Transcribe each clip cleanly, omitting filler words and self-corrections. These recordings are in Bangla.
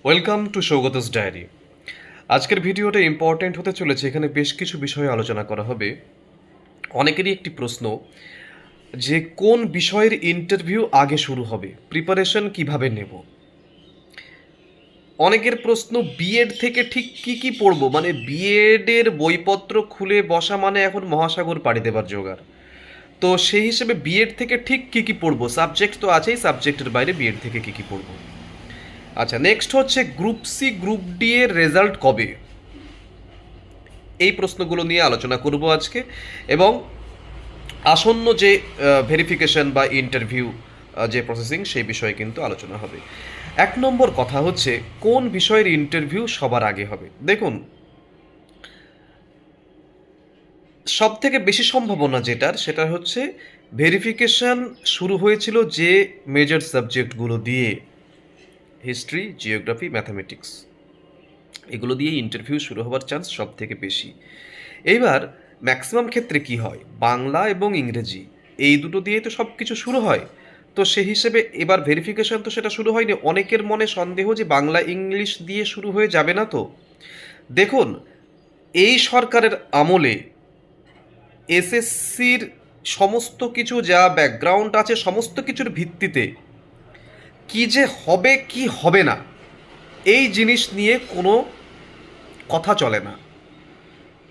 Welcome to সৌগতস diary. আজকের ভিডিওটা ইম্পর্ট্যান্ট হতে চলেছে। এখানে বেশ কিছু বিষয়ে আলোচনা করা হবে। অনেকেরই একটি প্রশ্ন যে কোন বিষয়ের ইন্টারভিউ আগে শুরু হবে, প্রিপারেশন কিভাবে নেব। অনেকের প্রশ্ন বিএড থেকে ঠিক কি কি পড়বো, মানে বিএডের বইপত্র খুলে বসা মানে এখন মহাসাগর পাড়ি দেবার জোগাড়। তো সেই হিসেবে বিএড থেকে ঠিক কি কি পড়বো, সাবজেক্ট তো আছেই, সাবজেক্টের বাইরে বিএড থেকে কি কি পড়বো। আচ্ছা, নেক্সট হচ্ছে গ্রুপ সি গ্রুপ ডি এর রেজাল্ট কবে, এই প্রশ্নগুলো নিয়ে আলোচনা করব আজকে। এবং আসন্ন যে ভেরিফিকেশন বা ইন্টারভিউ যে প্রসেসিং, সেই বিষয়ে কিন্তু আলোচনা হবে। 1 নম্বর কথা হচ্ছে কোন বিষয়ের ইন্টারভিউ সবার আগে হবে। দেখুন, সব থেকে বেশি সম্ভাবনা যেটার, সেটা হচ্ছে ভেরিফিকেশন শুরু হয়েছিল যে মেজর সাবজেক্টগুলো দিয়ে, হিস্ট্রি, জিওগ্রাফি, ম্যাথামেটিক্স, এগুলো দিয়ে ইন্টারভিউ শুরু হওয়ার চান্স সব থেকে বেশি। এইবার ম্যাক্সিমাম ক্ষেত্রে কি হয়, বাংলা এবং ইংরেজি এই দুটো দিয়ে তো সব কিছু শুরু হয়। তো সেই হিসেবে এবার ভেরিফিকেশন তো সেটা শুরু হয়নি। অনেকের মনে সন্দেহ যে বাংলা ইংলিশ দিয়ে শুরু হয়ে যাবে না। তো দেখুন, এই সরকারের আমলে এসএসসির সমস্ত কিছু যা ব্যাকগ্রাউন্ড আছে, সমস্ত কিছুর ভিত্তিতে কি যে হবে কি হবে না, এই জিনিস নিয়ে কোনো কথা চলে না।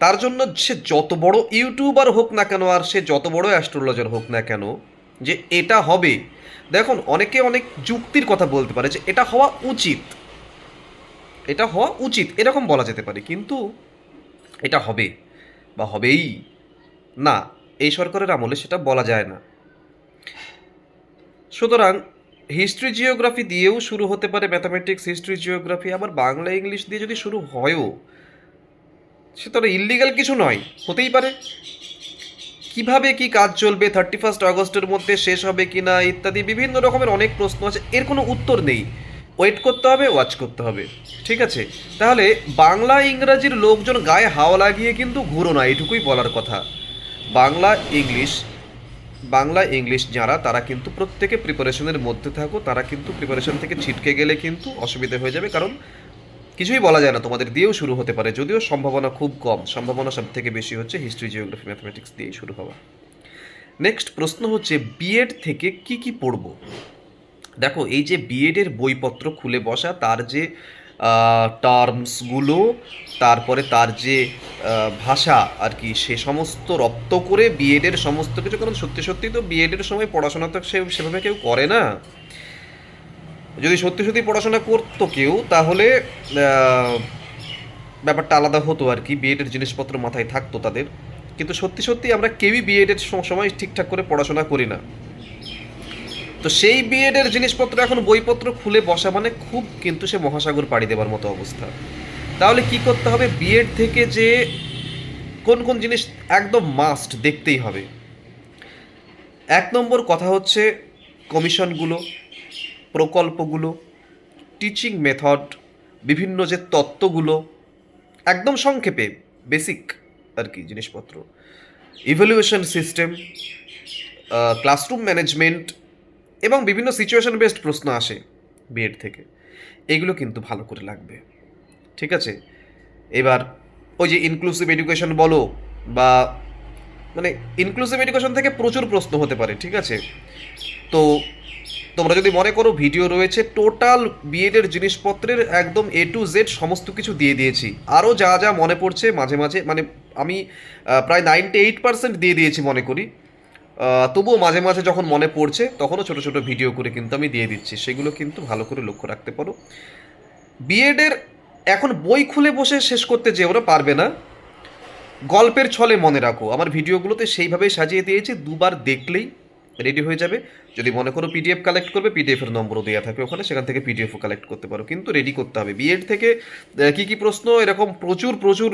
তার জন্য সে যত বড় ইউটিউবার হোক না কেন, আর সে যত বড় অ্যাস্ট্রোলজার হোক না কেন, যে এটা হবে, দেখুন অনেকে অনেক যুক্তির কথা বলতে পারে যে এটা হওয়া উচিত, এটা হওয়া উচিত, এরকম বলা যেতে পারে, কিন্তু এটা হবে বা হবেই না, এই সরকারের আমলে সেটা বলা যায় না। সুতরাং হিস্ট্রি জিওগ্রাফি দিয়েও শুরু হতে পারে, ম্যাথামেটিক্স, হিস্ট্রি, জিওগ্রাফি। আবার বাংলা ইংলিশ দিয়ে যদি শুরু হয়ও, সে তো ইল্লিগাল কিছু নয়, হতেই পারে। কিভাবে কি কাজ চলবে, 31 আগস্টের মধ্যে শেষ হবে কি না, ইত্যাদি বিভিন্ন রকমের অনেক প্রশ্ন আছে, এর কোনো উত্তর নেই। ওয়েট করতে হবে, ওয়াচ করতে হবে। ঠিক আছে, তাহলে বাংলা ইংরাজির লোকজন গায়ে হাওয়া লাগিয়ে কিন্তু ঘুরো না, এটুকুই বলার কথা। বাংলা ইংলিশ, বাংলা ইংলিশ যারা, তারা কিন্তু প্রত্যেকে প্রিপারেশনের মধ্যে থাকো। তারা কিন্তু প্রিপারেশন থেকে ছিটকে গেলে কিন্তু অসুবিধা হয়ে যাবে, কারণ কিছুই বলা যায় না, তোমাদের দিয়েও শুরু হতে পারে, যদিও সম্ভাবনা খুব কম। সম্ভাবনা সব থেকে বেশি হচ্ছে হিস্ট্রি, জিওগ্রাফি, ম্যাথমেটিক্স দিয়েই শুরু হওয়া। নেক্সট প্রশ্ন হচ্ছে বিএড থেকে কি কি পড়ব। দেখো, এই যে বিএডের বইপত্র খুলে বসা, তার যে টার্মসগুলো, তারপরে তার যে ভাষা আর কি, সে সমস্ত রপ্ত করে বিএডের সমস্ত কিছু, কারণ সত্যি সত্যি তো বিএডের সময় পড়াশোনা তো সেভাবে কেউ করে না। যদি সত্যি সত্যি পড়াশোনা করতো কেউ, তাহলে ব্যাপারটা আলাদা হতো আর কি, বিএডের জিনিসপত্র মাথায় থাকতো তাদের। কিন্তু সত্যি সত্যি আমরা কেউই বিএডের সময় ঠিকঠাক করে পড়াশোনা করি না। তো সেই বিএডের জিনিসপত্র এখন বইপত্র খুলে বসা মানে খুব কিন্তু সে মহাসাগর পাড়ি দেবার মতো অবস্থা। তাহলে কি করতে হবে, বিএড থেকে যে কোন কোন জিনিস একদম মাস্ট দেখতেই হবে। 1 নম্বর কথা হচ্ছে কমিশনগুলো, প্রকল্পগুলো, টিচিং মেথড, বিভিন্ন যে তত্ত্বগুলো, একদম সংক্ষেপে বেসিক আর কি জিনিসপত্র, ইভ্যালুয়েশন সিস্টেম, ক্লাসরুম ম্যানেজমেন্ট, এবং বিভিন্ন সিচুয়েশন বেসড প্রশ্ন আসে বিএড থেকে, এগুলো কিন্তু ভালো করে লাগবে। ঠিক আছে, এবার ওই যে ইনক্লুসিভ এডুকেশন বলো, বা মানে ইনক্লুসিভ এডুকেশন থেকে প্রচুর প্রশ্ন হতে পারে। ঠিক আছে, তো তোমরা যদি মনে করো, ভিডিও রয়েছে টোটাল বিএডের জিনিসপত্রের একদম এ টু জেড সমস্ত কিছু দিয়ে দিয়েছি। আরও যা যা মনে পড়ছে মাঝে মাঝে, মানে আমি প্রায় 98% দিয়ে দিয়েছি মনে করি, তবুও মাঝে মাঝে যখন মনে পড়ছে তখনও ছোটো ছোটো ভিডিও করে কিন্তু আমি দিয়ে দিচ্ছি, সেগুলো কিন্তু ভালো করে লক্ষ্য রাখতে পারো। বিএডের এখন বই খুলে বসে শেষ করতে যে ওরা পারবে না, গল্পের ছলে মনে রাখো, আমার ভিডিওগুলোতে সেইভাবেই সাজিয়ে দিয়েছি, দুবার দেখলেই রেডি হয়ে যাবে। যদি মনে করো পিডিএফ কালেক্ট করবে, পিডিএফের নম্বরও দেওয়া থাকে ওখানে, সেখান থেকে পিডিএফও কালেক্ট করতে পারো, কিন্তু রেডি করতে হবে। বিএড থেকে কী কী প্রশ্ন, এরকম প্রচুর প্রচুর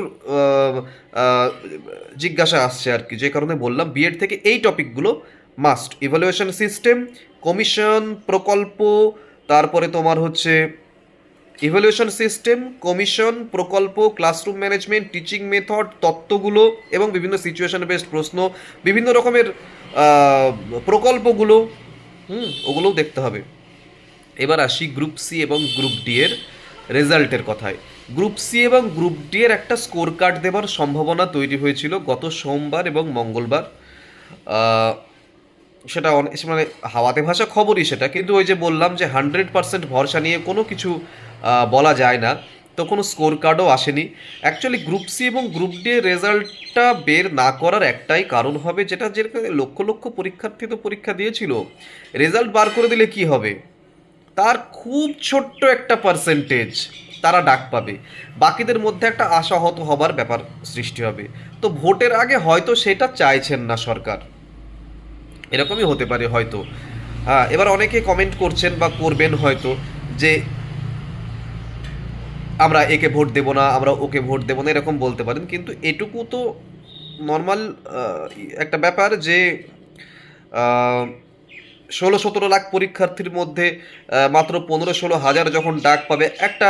জিজ্ঞাসা আসছে আর কি, যে কারণে বললাম বিএড থেকে এই টপিকগুলো মাস্ট। ইভ্যালুয়েশন সিস্টেম, কমিশন, প্রকল্প, তারপরে তোমার হচ্ছে ইভ্যালুয়েশন সিস্টেম, কমিশন, প্রকল্প, ক্লাসরুম ম্যানেজমেন্ট, টিচিং মেথড, তত্ত্বগুলো, এবং বিভিন্ন সিচুয়েশন বেসড প্রশ্ন, বিভিন্ন রকমের প্রকল্পগুলো, ওগুলোও দেখতে হবে। এবার আসি গ্রুপ সি এবং গ্রুপ ডি এর রেজাল্টের কথায়, গ্রুপ সি এবং গ্রুপ ডি এর একটা স্কোর কার্ড দেওয়ার সম্ভাবনা তৈরি হয়েছিল গত সোমবার এবং মঙ্গলবার। আহ, সেটা অনেক মানে হাওয়াতে ভাসা খবরই সেটা, কিন্তু ওই যে বললাম যে 100% ভরসা নিয়ে কোনো কিছু বলা যায় না, তো কোনো স্কোর কার্ডও আসেনি। অ্যাকচুয়ালি গ্রুপ সি এবং গ্রুপ ডি এর রেজাল্টটা বের না করার একটাই কারণ হবে, যেটা যেরকম লক্ষ লক্ষ পরীক্ষার্থী তো পরীক্ষা দিয়েছিল, রেজাল্ট বার করে দিলে কি হবে, তার খুব ছোট্ট একটা পার্সেন্টেজ তারা ডাক পাবে, বাকিদের মধ্যে একটা আশাহত হবার ব্যাপার সৃষ্টি হবে। তো ভোটের আগে হয়তো সেটা চাইছেন না সরকার, এরকমই হতে পারে হয়তো। হ্যাঁ, এবার অনেকে কমেন্ট করছেন বা করবেন হয়তো যে আমরা একে ভোট দেবো না, আমরা ওকে ভোট দেবো না, এরকম বলতে পারেন, কিন্তু এটুকু তো নর্মাল একটা ব্যাপার যে 16-17 লাখ পরীক্ষার্থীর মধ্যে মাত্র 15-16 হাজার যখন ডাক পাবে, একটা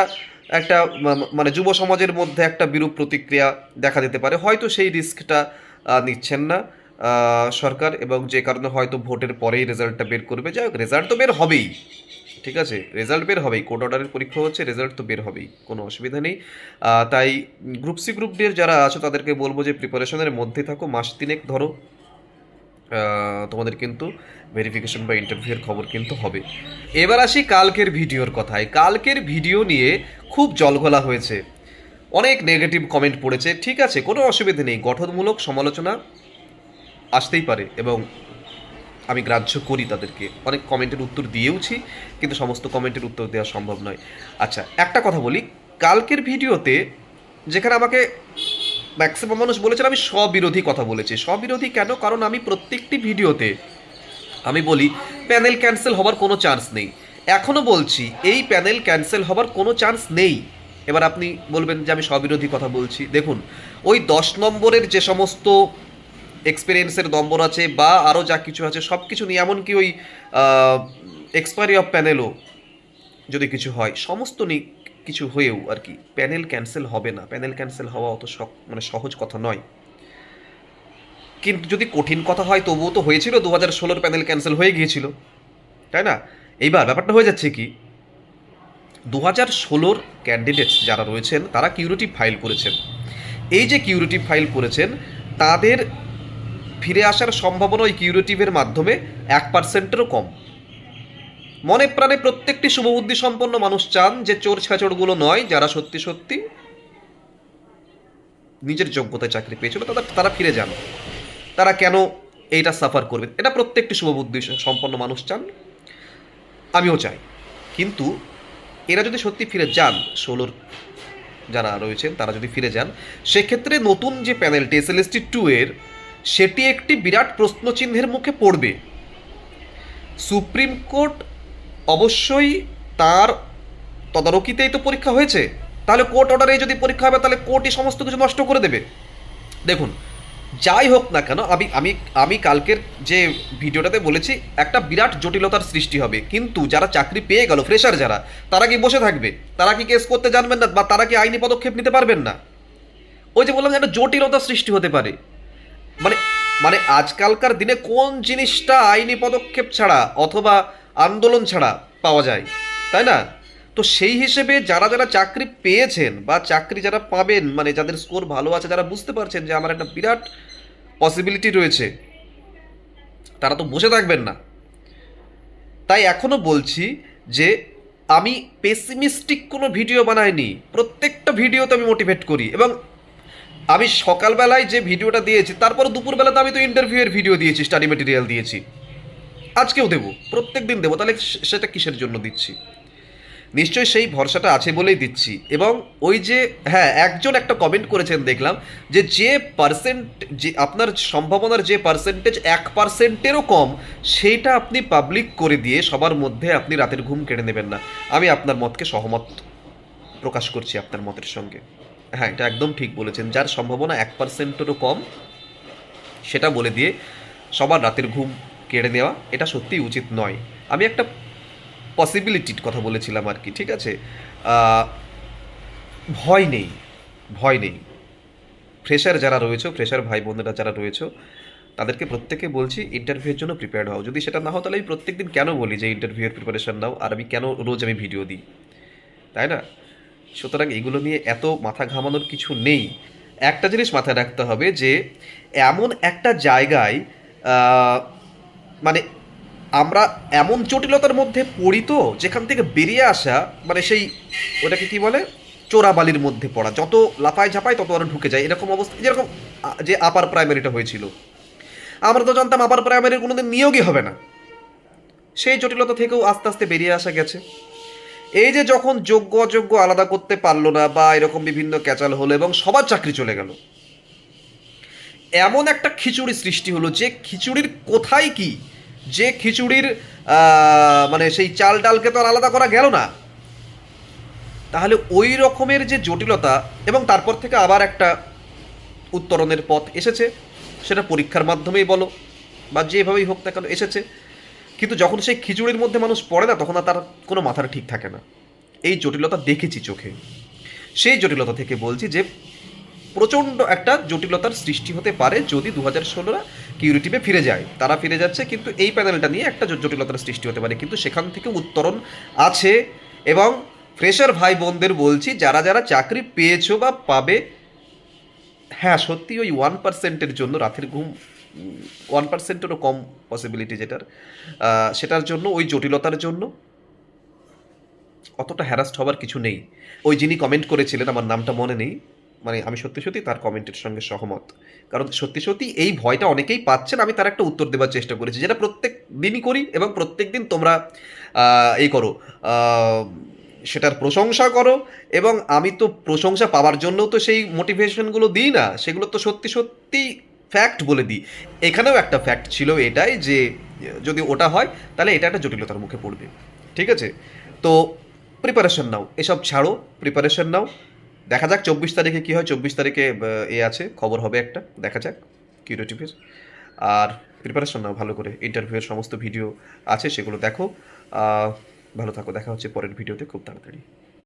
একটা মানে যুব সমাজের মধ্যে একটা বিরূপ প্রতিক্রিয়া দেখা দিতে পারে, হয়তো সেই রিস্কটা নিচ্ছেন না সরকার, এবং যে কারণে হয়তো ভোটের পরেই রেজাল্টটা বের করবে। যাই হোক, রেজাল্ট তো বের হবেই, ঠিক আছে, রেজাল্ট বের হবেই, কোর্ট অর্ডারের পরীক্ষা হচ্ছে, রেজাল্ট তো বের হবেই, কোনো অসুবিধা নেই। তাই গ্রুপ সি গ্রুপ ডি এর যারা আছো তাদেরকে বলবো যে প্রিপারেশনের মধ্যে থাকো, মাস তিনেক ধরো, তোমাদের কিন্তু ভেরিফিকেশন বা ইন্টারভিউয়ের খবর কিন্তু হবে। এবার আসি কালকের ভিডিওর কথায়। কালকের ভিডিও নিয়ে খুব জলঘোলা হয়েছে, অনেক নেগেটিভ কমেন্ট পড়েছে, ঠিক আছে, কোনো অসুবিধা নেই, গঠনমূলক সমালোচনা আসতেই পারে এবং আমি গ্রাহ্য করি তাদেরকে, অনেক কমেন্টের উত্তর দিয়েওছি, কিন্তু সমস্ত কমেন্টের উত্তর দেওয়া সম্ভব নয়। আচ্ছা, একটা কথা বলি, কালকের ভিডিওতে যেখানে আমাকে ম্যাক্সিমাম মানুষ বলেছেন আমি স্ববিরোধী কথা বলেছি, স্ববিরোধী কেন, কারণ আমি প্রত্যেকটি ভিডিওতে আমি বলি প্যানেল ক্যান্সেল হবার কোনো চান্স নেই, এখনও বলছি এই প্যানেল ক্যান্সেল হবার কোনো চান্স নেই। এবার আপনি বলবেন যে আমি স্ববিরোধী কথা বলছি, দেখুন ওই 10 নম্বরের যে সমস্ত এক্সপিরিয়েন্সের নম্বর আছে বা আরও যা কিছু আছে সব কিছু নিয়ে, এমনকি ওই এক্সপায়ারি অফ প্যানেলও যদি কিছু হয়, সমস্ত নিয়ে কিছু হয়েও আর কি প্যানেল ক্যান্সেল হবে না, প্যানেল ক্যান্সেল হওয়া অত মানে সহজ কথা নয়। কিন্তু যদি কঠিন কথা হয় তবুও তো হয়েছিল, 2016 প্যানেল ক্যান্সেল হয়ে গিয়েছিল, তাই না? এইবার ব্যাপারটা হয়ে যাচ্ছে কি, 2016 ক্যান্ডিডেটস যারা রয়েছেন তারা কিউরেটিভ ফাইল করেছেন, এই যে কিউরেটিভ ফাইল করেছেন তাদের ফিরে আসার সম্ভাবনা ওই কিউরেটিভের মাধ্যমে 1%-এরও কম। মনে প্রাণে প্রত্যেকটি শুভবুদ্ধি সম্পন্ন মানুষ চান যে চোর ছেচড়গুলো নয়, যারা সত্যি সত্যি নিজের যোগ্যতায় চাকরি পেয়েছিল তারা ফিরে যান, তারা কেন এইটা সাফার করবে, এটা প্রত্যেকটি শুভবুদ্ধি সম্পন্ন মানুষ চান, আমিও চাই। কিন্তু এরা যদি সত্যি ফিরে যান, 16 যারা রয়েছেন তারা যদি ফিরে যান, সেক্ষেত্রে নতুন যে প্যানেলটি SLST-2 এর, সেটি একটি বিরাট প্রশ্নচিহ্নের মুখে পড়বে। সুপ্রিম কোর্ট অবশ্যই তার তদারকিতেই তো পরীক্ষা হয়েছে, তাহলে কোর্ট অর্ডারে যদি পরীক্ষা হবে তাহলে কোর্টই সমস্ত কিছু নষ্ট করে দেবে। দেখুন, যাই হোক না কেন, আমি আমি আমি কালকের যে ভিডিওটাতে বলেছি একটা বিরাট জটিলতার সৃষ্টি হবে, কিন্তু যারা চাকরি পেয়ে গেল, ফ্রেশার যারা, তারা কি বসে থাকবে, তারা কি কেস করতে জানবেন না, বা তারা কি আইনি পদক্ষেপ নিতে পারবেন না? ওই যে বললাম যে একটা জটিলতার সৃষ্টি হতে পারে, মানে মানে আজকালকার দিনে কোন জিনিসটা আইনি পদক্ষেপ ছাড়া অথবা আন্দোলন ছাড়া পাওয়া যায়, তাই না? তো সেই হিসেবে যারা যারা চাকরি পেয়েছেন বা চাকরি যারা পাবেন, মানে যাদের স্কোর ভালো আছে, যারা বুঝতে পারছেন যে আমার একটা বিরাট পসিবিলিটি রয়েছে, তারা তো বসে থাকবেন না। তাই এখনো বলছি যে আমি পেসিমিস্টিক কোনো ভিডিও বানাইনি, প্রত্যেকটা ভিডিওতে আমি মোটিভেট করি, এবং আমি সকালবেলায় যে ভিডিওটা দিয়েছি তারপর দুপুরবেলাতে আমি তো ইন্টারভিউয়ের ভিডিও দিয়েছি, স্টাডি মেটেরিয়াল দিয়েছি, আজকেও দেবো, প্রত্যেক দিন দেবো, তাহলে সেটা কিসের জন্য দিচ্ছি? নিশ্চয়ই সেই ভরসাটা আছে বলেই দিচ্ছি। এবং ওই যে হ্যাঁ, একজন একটা কমেন্ট করেছেন দেখলাম, যে পার্সেন্ট, যে আপনার সম্ভাবনার যে পার্সেন্টেজ 1%-এরও কম, সেইটা আপনি পাবলিক করে দিয়ে সবার মধ্যে আপনি রাতের ঘুম কেড়ে নেবেন না। আমি আপনার মতকে সহমত প্রকাশ করছি আপনার মতের সঙ্গে। হ্যাঁ, এটা একদম ঠিক বলেছেন, যার সম্ভাবনা 1%-এরও কম সেটা বলে দিয়ে সবার রাতের ঘুম কেড়ে নেওয়া এটা সত্যিই উচিত নয়। আমি একটা পসিবিলিটির কথা বলেছিলাম আর কি, ঠিক আছে? ভয় নেই, ভয় নেই, ফ্রেশার যারা রয়েছে, ফ্রেশার ভাই বোনেরা যারা রয়েছে, তাদেরকে প্রত্যেকে বলছি ইন্টারভিউয়ের জন্য প্রিপেয়ার্ড হও। যদি সেটা না হয় তাহলে আমি প্রত্যেক দিন কেন বলি যে ইন্টারভিউয়ের প্রিপারেশন নাও, আর আমি কেন রোজ আমি ভিডিও দিই, তাই না? সুতরাং এগুলো নিয়ে এত মাথা ঘামানোর কিছু নেই। একটা জিনিস মাথায় রাখতে হবে যে এমন একটা জায়গায় আহ, মানে আমরা এমন জটিলতার মধ্যে পড়ি তো, যেখান থেকে বেরিয়ে আসা মানে সেই ওটাকে কি বলে, চোরাবালির মধ্যে পড়া, যত লাফায় ঝাপায় তত আরো ঢুকে যায়, এরকম অবস্থা। যেরকম যে আপার প্রাইমারিটা হয়েছিল, আমরা তো জানতাম আপার প্রাইমারির কোনোদিন নিয়োগই হবে না, সেই জটিলতা থেকেও আস্তে আস্তে বেরিয়ে আসা গেছে। এই যে যখন যোগ্য অযোগ্য আলাদা করতে পারলো না বা এরকম বিভিন্ন ক্যাচাল হলো এবং সবার চাকরি চলে গেল, এমন একটা খিচুড়ি সৃষ্টি হলো যে খিচুড়ির কোথায় কি, যে খিচুড়ির মানে সেই চাল ডালকে তো আর আলাদা করা গেল না। তাহলে ওই রকমের যে জটিলতা, এবং তারপর থেকে আবার একটা উত্তরণের পথ এসেছে, সেটা পরীক্ষার মাধ্যমেই বলো বা যেভাবেই হোক না কেন এসেছে। কিন্তু যখন সেই খিচুড়ির মধ্যে মানুষ পড়ে না, তখন আর তার কোনো মাথার ঠিক থাকে না। এই জটিলতা দেখেছি চোখে। সেই জটিলতা থেকে বলছি যে প্রচণ্ড একটা জটিলতার সৃষ্টি হতে পারে যদি 2016 কিউরিটিভে ফিরে যায়। তারা ফিরে যাচ্ছে, কিন্তু এই প্যানেলটা নিয়ে একটা জটিলতার সৃষ্টি হতে পারে, কিন্তু সেখান থেকে উত্তরণ আছে। এবং ফ্রেশার ভাই বোনদের বলছি, যারা যারা চাকরি পেয়েছো বা পাবে, হ্যাঁ সত্যি ওই 1%-এর জন্য রাতের ঘুম, 1%-এরও কম পসিবিলিটি যেটার, সেটার জন্য, ওই জটিলতার জন্য অতটা হ্যারাস্ট হওয়ার কিছু নেই। ওই যিনি কমেন্ট করেছিলেন, আমার নামটা মনে নেই, মানে আমি সত্যি সত্যি তার কমেন্টের সঙ্গে সহমত। কারণ সত্যি সত্যি এই ভয়টা অনেকেই পাচ্ছেন, আমি তার একটা উত্তর দেওয়ার চেষ্টা করেছি, যেটা প্রত্যেক দিনই করি এবং প্রত্যেক দিন তোমরা এই করো, আহ, সেটার প্রশংসা করো। এবং আমি তো প্রশংসা পাওয়ার জন্যও তো সেই মোটিভেশনগুলো দিই না, সেগুলো তো সত্যি সত্যি ফ্যাক্ট বলে দিই। এখানেও একটা ফ্যাক্ট ছিল এটাই যে যদি ওটা হয় তাহলে এটা একটা জটিলতার মুখে পড়বে। ঠিক আছে? তো প্রিপারেশন নাও, এসব ছাড়ো, প্রিপারেশন নাও। দেখা যাক 24 তারিখে কী হয়। 24 তারিখে আছে, খবর হবে একটা, দেখা যাক কিউরিটিভির। আর প্রিপারেশন নাও ভালো করে, ইন্টারভিউয়ের সমস্ত ভিডিও আছে, সেগুলো দেখো। ভালো থাকো, দেখা হচ্ছে পরের ভিডিওতে খুব তাড়াতাড়ি।